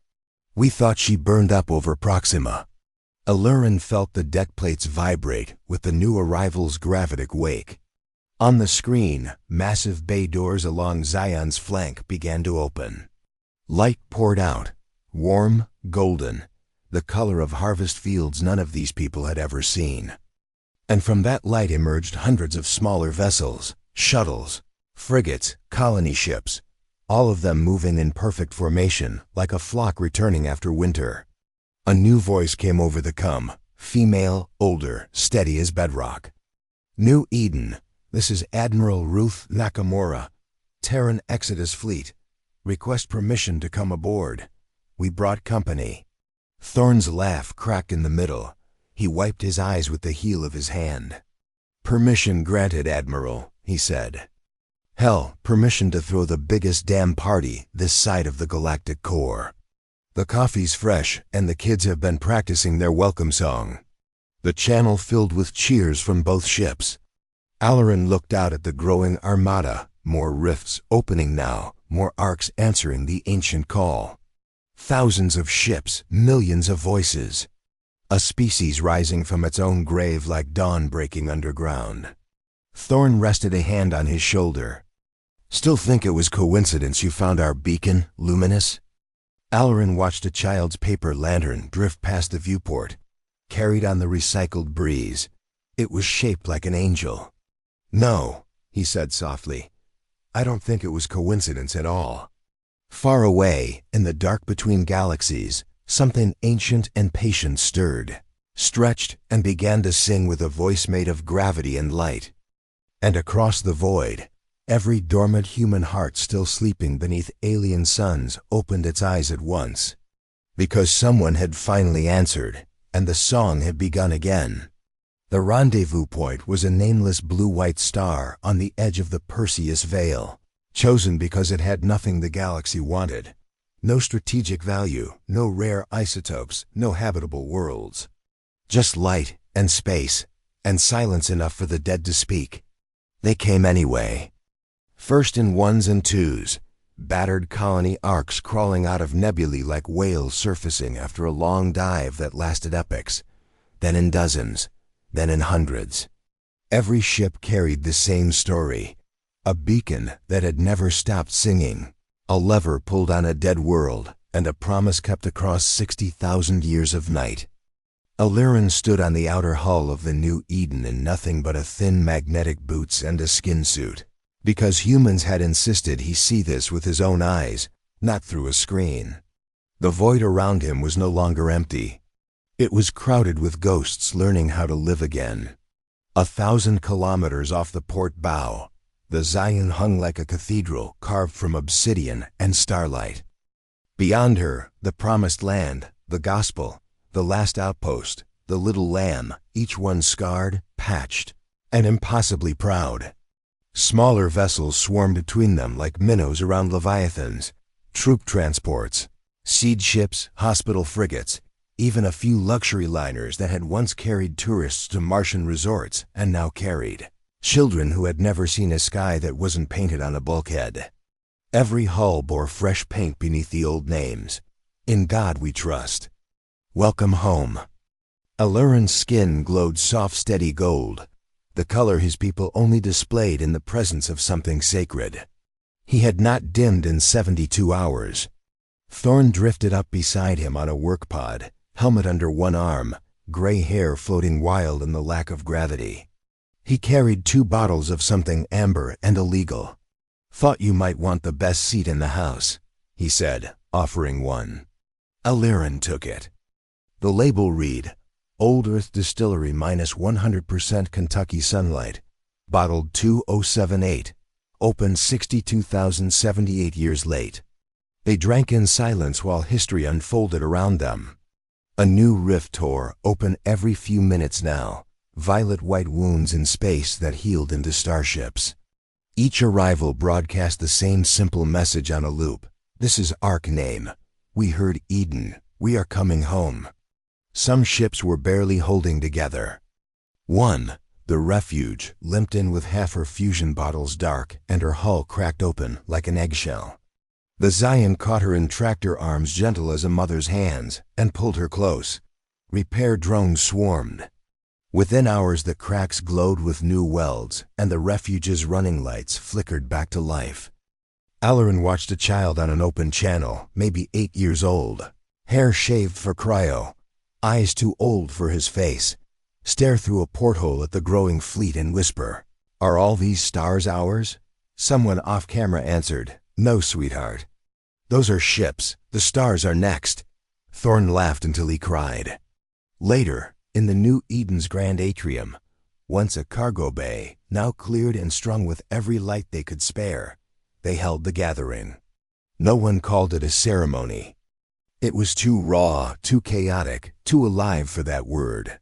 We thought she burned up over Proxima. Ellerin felt the deck plates vibrate with the new arrival's gravitic wake. On the screen, massive bay doors along Zion's flank began to open. Light poured out, warm, golden, the color of harvest fields none of these people had ever seen. And from that light emerged hundreds of smaller vessels, shuttles, frigates, colony ships, all of them moving in perfect formation like a flock returning after winter. A new voice came over the comm, female, older, steady as bedrock. New Eden, this is Admiral Ruth Nakamura, Terran Exodus Fleet. Request permission to come aboard. We brought company. Thorn's laugh cracked in the middle. He wiped his eyes with the heel of his hand. Permission granted, Admiral, he said. Hell, permission to throw the biggest damn party this side of the galactic core. The coffee's fresh, and the kids have been practicing their welcome song. The channel filled with cheers from both ships. Ellerin looked out at the growing armada, more rifts opening now, more arks answering the ancient call. Thousands of ships, millions of voices. A species rising from its own grave like dawn breaking underground. Thorn rested a hand on his shoulder. Still think it was coincidence you found our beacon, luminous? Ellerin watched a child's paper lantern drift past the viewport, carried on the recycled breeze. It was shaped like an angel. No, he said softly. I don't think it was coincidence at all. Far away, in the dark between galaxies, something ancient and patient stirred. stretched, and began to sing with a voice made of gravity and light. And across the void, every dormant human heart still sleeping beneath alien suns opened its eyes at once. Because someone had finally answered, and the song had begun again. The rendezvous point was a nameless blue-white star on the edge of the Perseus Veil, chosen because it had nothing the galaxy wanted. No strategic value, no rare isotopes, no habitable worlds. Just light and space, and silence enough for the dead to speak. They came anyway. First in ones and twos, battered colony arks crawling out of nebulae like whales surfacing after a long dive that lasted epochs, then in dozens, then in hundreds. Every ship carried the same story, a beacon that had never stopped singing, a lever pulled on a dead world, and a promise kept across 60,000 years of night. Aliran stood on the outer hull of the New Eden in nothing but a thin magnetic boots and a skin suit, because humans had insisted he see this with his own eyes, not through a screen. The void around him was no longer empty. It was crowded with ghosts learning how to live again. 1,000 kilometers off the port bow, the Zion hung like a cathedral carved from obsidian and starlight. Beyond her, the promised land, the gospel, the last outpost, the little lamb, each one scarred, patched, and impossibly proud. Smaller vessels swarmed between them like minnows around leviathans, troop transports, seed ships, hospital frigates, even a few luxury liners that had once carried tourists to Martian resorts and now carried children who had never seen a sky that wasn't painted on a bulkhead. Every hull bore fresh paint beneath the old names. In God we trust. Welcome home. Aliran's skin glowed soft, steady gold, the color his people only displayed in the presence of something sacred. He had not dimmed in 72 hours. Thorn drifted up beside him on a work pod, helmet under one arm, gray hair floating wild in the lack of gravity. He carried 2 bottles of something amber and illegal. Thought you might want the best seat in the house, he said, offering one. Aliran took it. The label read, Old Earth Distillery minus 100% Kentucky Sunlight, bottled 2078, opened 62,078 years late. They drank in silence while history unfolded around them. A new rift tore open every few minutes now, violet-white wounds in space that healed into starships. Each arrival broadcast the same simple message on a loop. This is Ark name. We heard Eden. We are coming home. Some ships were barely holding together. One, the Refuge, limped in with half her fusion bottles dark and her hull cracked open like an eggshell. The Zion caught her in tractor arms gentle as a mother's hands and pulled her close. Repair drones swarmed. Within hours the cracks glowed with new welds and the Refuge's running lights flickered back to life. Aliran watched a child on an open channel, maybe 8 years old, hair shaved for cryo, eyes too old for his face, stare through a porthole at the growing fleet and whisper, "Are all these stars ours?" Someone off camera answered, "No, sweetheart. Those are ships. The stars are next." Thorn laughed until he cried. Later, in the New Eden's grand atrium, once a cargo bay, now cleared and strung with every light they could spare, they held the gathering. No one called it a ceremony. It was too raw, too chaotic, too alive for that word.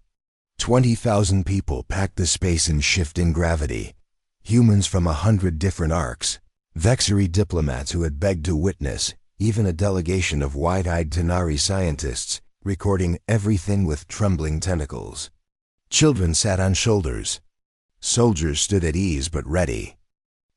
20,000 people packed the space in shifting gravity. Humans from 100 different arks, Vexery diplomats who had begged to witness, even a delegation of wide-eyed Tanari scientists, recording everything with trembling tentacles. Children sat on shoulders. Soldiers stood at ease but ready.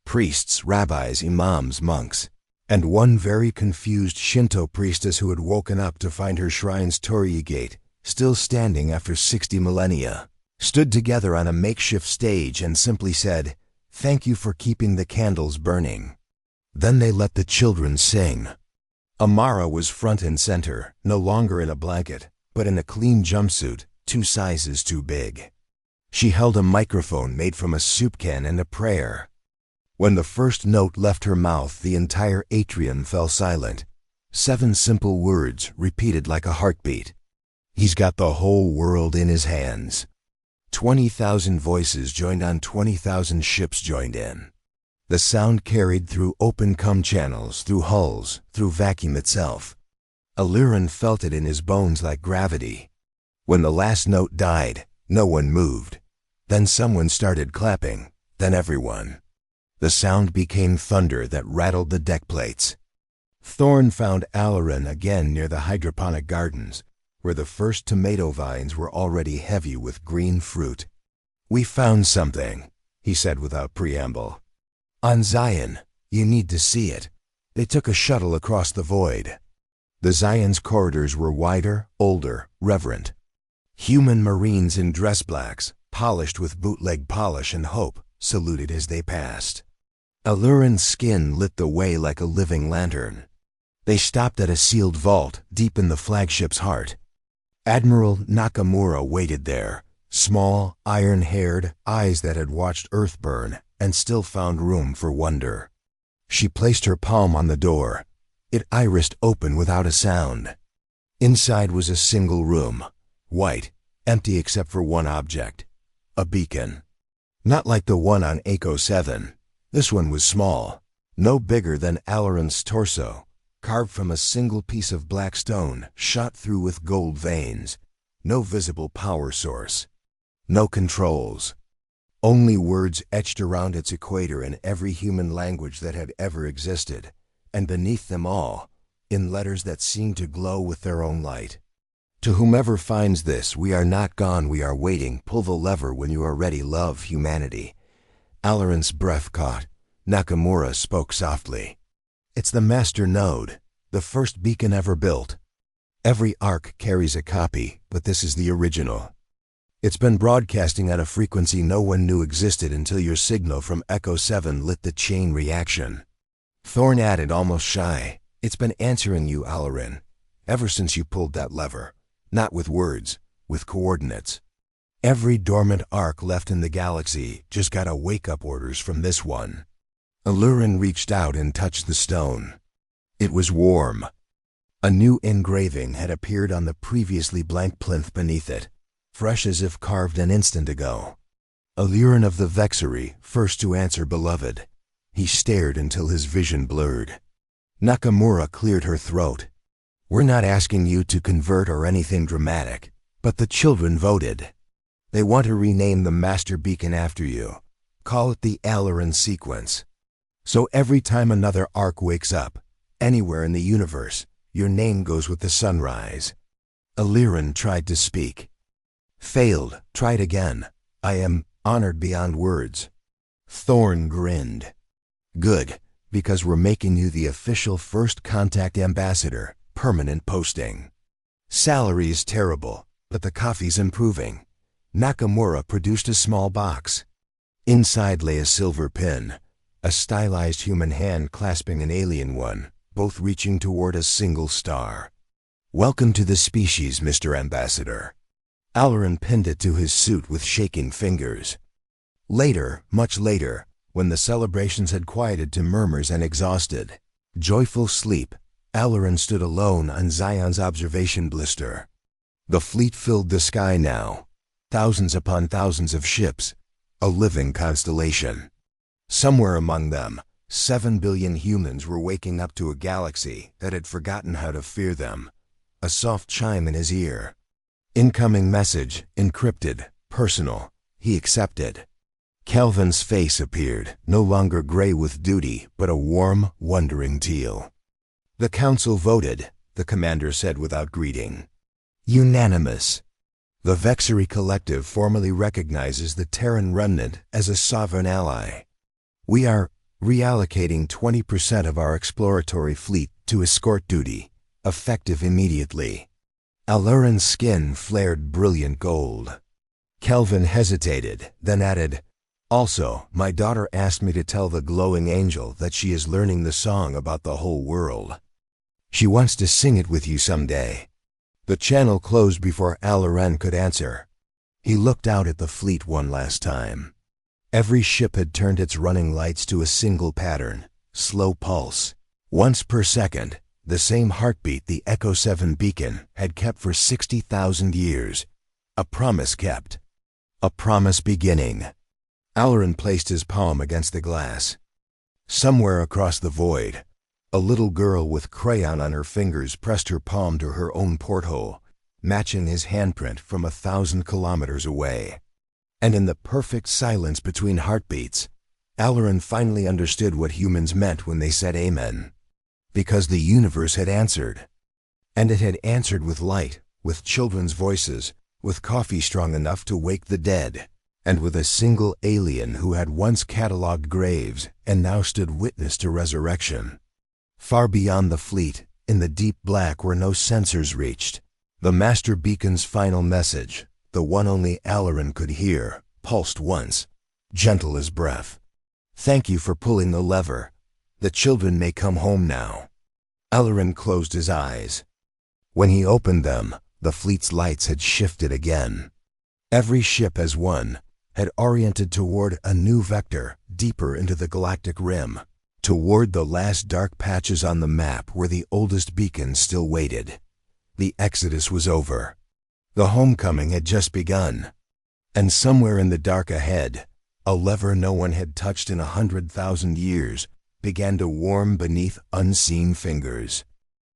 Priests, rabbis, imams, monks, and one very confused Shinto priestess who had woken up to find her shrine's torii gate, still standing after 60 millennia, stood together on a makeshift stage and simply said, "Thank you for keeping the candles burning." Then they let the children sing. Amara was front and center, no longer in a blanket, but in a clean jumpsuit, 2 sizes too big. She held a microphone made from a soup can and a prayer. When the first note left her mouth, the entire atrium fell silent. 7 simple words repeated like a heartbeat. He's got the whole world in his hands. 20,000 voices joined on 20,000 ships joined in. The sound carried through open cum channels, through hulls, through vacuum itself. Aliran felt it in his bones like gravity. When the last note died, no one moved. Then someone started clapping, then everyone. The sound became thunder that rattled the deck plates. Thorn found Aliran again near the hydroponic gardens, where the first tomato vines were already heavy with green fruit. "We found something," he said without preamble. "On Zion, you need to see it. They took a shuttle across the void." The Zion's corridors were wider, older, reverent. Human Marines in dress blacks, polished with bootleg polish and hope, saluted as they passed. Aliran's skin lit the way like a living lantern. They stopped at a sealed vault deep in the flagship's heart. Admiral Nakamura waited there, small, iron-haired, eyes that had watched Earth burn and still found room for wonder. She placed her palm on the door. It irised open without a sound. Inside was a single room, white, empty except for one object, a beacon. Not like the one on Echo 7. This one was small, no bigger than Aliran's torso, carved from a single piece of black stone shot through with gold veins. No visible power source. No controls. Only words etched around its equator in every human language that had ever existed, and beneath them all, in letters that seemed to glow with their own light. "To whomever finds this, we are not gone, we are waiting. Pull the lever when you are ready. Love, humanity." Aliran's breath caught. Nakamura spoke softly. "It's the master node, the first beacon ever built. Every ark carries a copy, but this is the original. It's been broadcasting at a frequency no one knew existed until your signal from Echo 7 lit the chain reaction." Thorn added, almost shy, "It's been answering you, Aliran, ever since you pulled that lever. Not with words, with coordinates. Every dormant ark left in the galaxy just got a wake-up orders from this one." Aliran reached out and touched the stone. It was warm. A new engraving had appeared on the previously blank plinth beneath it, fresh as if carved an instant ago. Aliran of the Vexery, first to answer beloved. He stared until his vision blurred. Nakamura cleared her throat. "We're not asking you to convert or anything dramatic, but the children voted. They want to rename the master beacon after you. Call it the Aliran sequence. So every time another ark wakes up, anywhere in the universe, your name goes with the sunrise." Aliran tried to speak. Failed. Tried again. "I am honored beyond words." Thorn grinned. "Good, because we're making you the official first contact ambassador, permanent posting. Salary is terrible, but the coffee's improving." Nakamura produced a small box. Inside lay a silver pin, a stylized human hand clasping an alien one, both reaching toward a single star. "Welcome to the species, Mr. Ambassador." Aliran pinned it to his suit with shaking fingers. Later, much later, when the celebrations had quieted to murmurs and exhausted, joyful sleep, Aliran stood alone on Zion's observation blister. The fleet filled the sky now, thousands upon thousands of ships, a living constellation. Somewhere among them, 7 billion humans were waking up to a galaxy that had forgotten how to fear them. A soft chime in his ear. Incoming message, encrypted, personal. He accepted. Kelvin's face appeared, no longer gray with duty, but a warm, wondering teal. "The council voted," the commander said without greeting. "Unanimous. The Vexery Collective formally recognizes the Terran remnant as a sovereign ally. We are reallocating 20% of our exploratory fleet to escort duty, effective immediately." Aliran's skin flared brilliant gold. Kelvin hesitated, then added, "Also, my daughter asked me to tell the glowing angel that she is learning the song about the whole world. She wants to sing it with you someday." The channel closed before Aliran could answer. He looked out at the fleet one last time. Every ship had turned its running lights to a single pattern, slow pulse. Once per second, The same heartbeat the Echo 7 beacon had kept for 60,000 years. A promise kept. A promise beginning. Halloran placed his palm against the glass. Somewhere across the void, a little girl with crayon on her fingers pressed her palm to her own porthole, matching his handprint from 1,000 kilometers away. And in the perfect silence between heartbeats, Halloran finally understood what humans meant when they said Amen. Because the universe had answered. And it had answered with light, with children's voices, with coffee strong enough to wake the dead, and with a single alien who had once catalogued graves and now stood witness to resurrection. Far beyond the fleet, in the deep black where no sensors reached, the master beacon's final message, the one only Halloran could hear, pulsed once, gentle as breath. Thank you for pulling the lever. The children may come home now. Halloran closed his eyes. When he opened them, the fleet's lights had shifted again. Every ship as one had oriented toward a new vector deeper into the galactic rim, toward the last dark patches on the map where the oldest beacons still waited. The exodus was over. The homecoming had just begun. And somewhere in the dark ahead, a lever no one had touched in 100,000 years began to warm beneath unseen fingers.